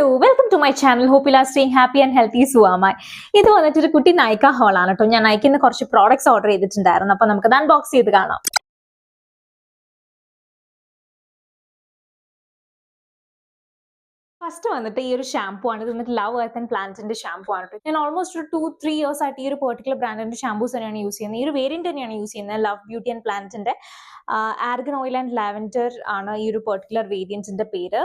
Hello, welcome to my channel. Hope you are staying happy and healthy. സുഖമായി. ഇത് വന്നിട്ട് ഒരു കുട്ടി നൈക്ക ഹോൾ ആണ് കേട്ടോ. ഞാൻ നൈക്കിന്ന് കുറച്ച് പ്രോഡക്ട്സ് ഓർഡർ ചെയ്തിട്ടുണ്ടായിരുന്നു. അപ്പോൾ നമുക്ക് അൺബോക്സ് ചെയ്ത് കാണാം. ഫസ്റ്റ് വന്നിട്ട് ഈ ഒരു ഷാംപൂ ആണ്. ഇത് വന്നിട്ട് ലവ് എർത്ത് ആൻഡ് പ്ലാന്റ്സിന്റെ ഷാംപൂ ആണ്. ഞാൻ ഓൾമോസ്റ്റ് ഒരു 2-3 ഇയേഴ്സ് ആയിട്ട് ഈ ഒരു പെർട്ടിക്കുലർ ബ്രാൻഡിന്റെ ഷാംപൂസ് തന്നെയാണ് യൂസ് ചെയ്യുന്നത്. ഈ ഒരു വേരിയന്റ് തന്നെയാണ് യൂസ് ചെയ്യുന്നത്. ലവ് ബ്യൂട്ടി ആൻഡ് പ്ലാന്റ്സിന്റെ ആർഗൻ ഓയിൽ ആൻഡ് ലാവൻഡർ ആണ് ഈ ഒരു പെർട്ടിക്കുലർ വേരിയന്റ്സിന്റെ പേര്.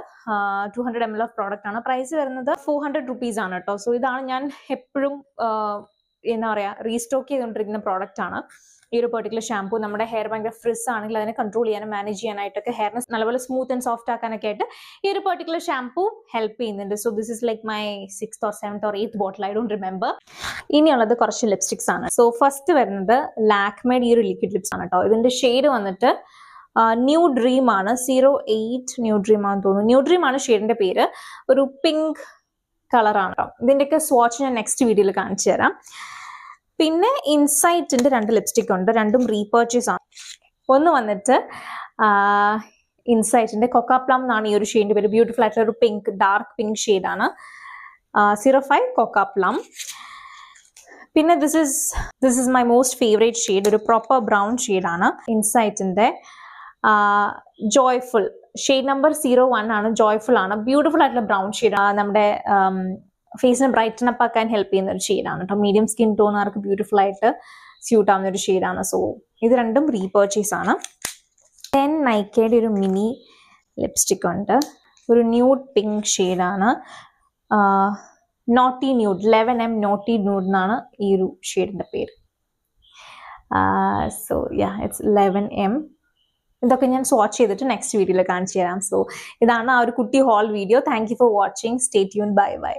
200 ml ഓഫ് പ്രോഡക്റ്റ് ആണ്. പ്രൈസ് വരുന്നത് 400 rupees ആണ് കേട്ടോ. സോ ഇതാണ് ഞാൻ എപ്പോഴും എന്താ പറയാ റീസ്റ്റോക്ക് ചെയ്തുകൊണ്ടിരിക്കുന്ന പ്രോഡക്റ്റ് ആണ്. ഈ ഒരു പെർട്ടിക്കുലർ ഷാംപൂ നമ്മുടെ ഹെയർ ഭയങ്കര ഫ്രിസ് ആണെങ്കിൽ അതിനെ കൺട്രോൾ ചെയ്യാനും മാനേജ് ചെയ്യാനായിട്ടൊക്കെ ഹെയറിനെ നല്ലപോലെ സ്മൂത്ത് ആൻഡ് സോഫ്റ്റ് ആക്കാനൊക്കെ ആയിട്ട് ഈ ഒരു പെർട്ടിക്കുലർ ഷാംപൂ ഹെൽപ്പ് ചെയ്യുന്നുണ്ട്. So this is like my 6th or 7th or 8th bottle. I don't remember. ഇനിയുള്ളത് കുറച്ച് ലിപ്സ്റ്റിക്സ് ആണ്. സോ ഫസ്റ്റ് വരുന്നത് ലാക്മേഡ് ഈ ഒരു ലിക്വിഡ് ലിപ്സ് ആണ് കേട്ടോ. ഇതിന്റെ ഷെയ്ഡ് വന്നിട്ട് ന്യൂ ഡ്രീം ആണ്. 08 ന്യൂ ഡ്രീം ആണെന്ന് തോന്നുന്നു. ന്യൂ ഡ്രീം ആണ് ഷെയ്ഡിന്റെ പേര്. ഒരു പിങ്ക് കളറാണ് കേട്ടോ. ഇതിന്റെയൊക്കെ സ്വാച്ച് ഞാൻ നെക്സ്റ്റ് വീഡിയോയിൽ കാണിച്ചു തരാം. പിന്നെ ഇൻസൈറ്റിന്റെ 2 ലിപ്സ്റ്റിക് ഉണ്ട്. രണ്ടും റീപർച്ചേസ് ആണ്. ഒന്ന് വന്നിട്ട് ഇൻസൈറ്റിന്റെ കൊക്ക പ്ലം എന്നാണ് ഈ ഒരു ഷെയ്ഡിന്റെ പേര്. ബ്യൂട്ടിഫുൾ ആയിട്ടുള്ള ഒരു പിങ്ക്, ഡാർക്ക് പിങ്ക് ഷെയ്ഡാണ്. 05 കൊക്ക പ്ലം. പിന്നെ this is my most favourite shade. ഒരു പ്രോപ്പർ ബ്രൗൺ ഷെയ്ഡാണ്. ഇൻസൈറ്റിന്റെ ജോയ്ഫുൾ ഷെയ്ഡ് നമ്പർ 01 ആണ്. ജോയ്ഫുൾ ആണ്. ബ്യൂട്ടിഫുൾ ആയിട്ടുള്ള ബ്രൗൺ ഷെയ്ഡ്. നമ്മുടെ ഫേസിനെ ബ്രൈറ്റൻ അപ്പ് ആക്കാൻ ഹെൽപ്പ് ചെയ്യുന്ന ഒരു ഷെയ്ഡാണ് കേട്ടോ. മീഡിയം സ്കിൻ ടോണുകാർക്ക് ബ്യൂട്ടിഫുൾ ആയിട്ട് സ്യൂട്ട് ആവുന്ന ഒരു ഷെയ്ഡാണ്. സോ ഇത് രണ്ടും റീപർച്ചേസ് ആണ്. 10 നൈക്കയുടെ ഒരു മിനി ലിപ്സ്റ്റിക് ഉണ്ട്. ഒരു ന്യൂഡ് പിങ്ക് ഷെയ്ഡാണ്. Naughty nude 11M naughty nude എന്നാണ് ഈ ഒരു ഷെയ്ഡിന്റെ പേര്. So it's 11M. ഇതൊക്കെ ഞാൻ സ്വാച്ച് ചെയ്തിട്ട് നെക്സ്റ്റ് വീഡിയോയിൽ കാണിച്ചു തരാം. സോ ഇതാണ് ആ ഒരു കുട്ടി whole video. Thank you for watching. Stay tune. Bye by.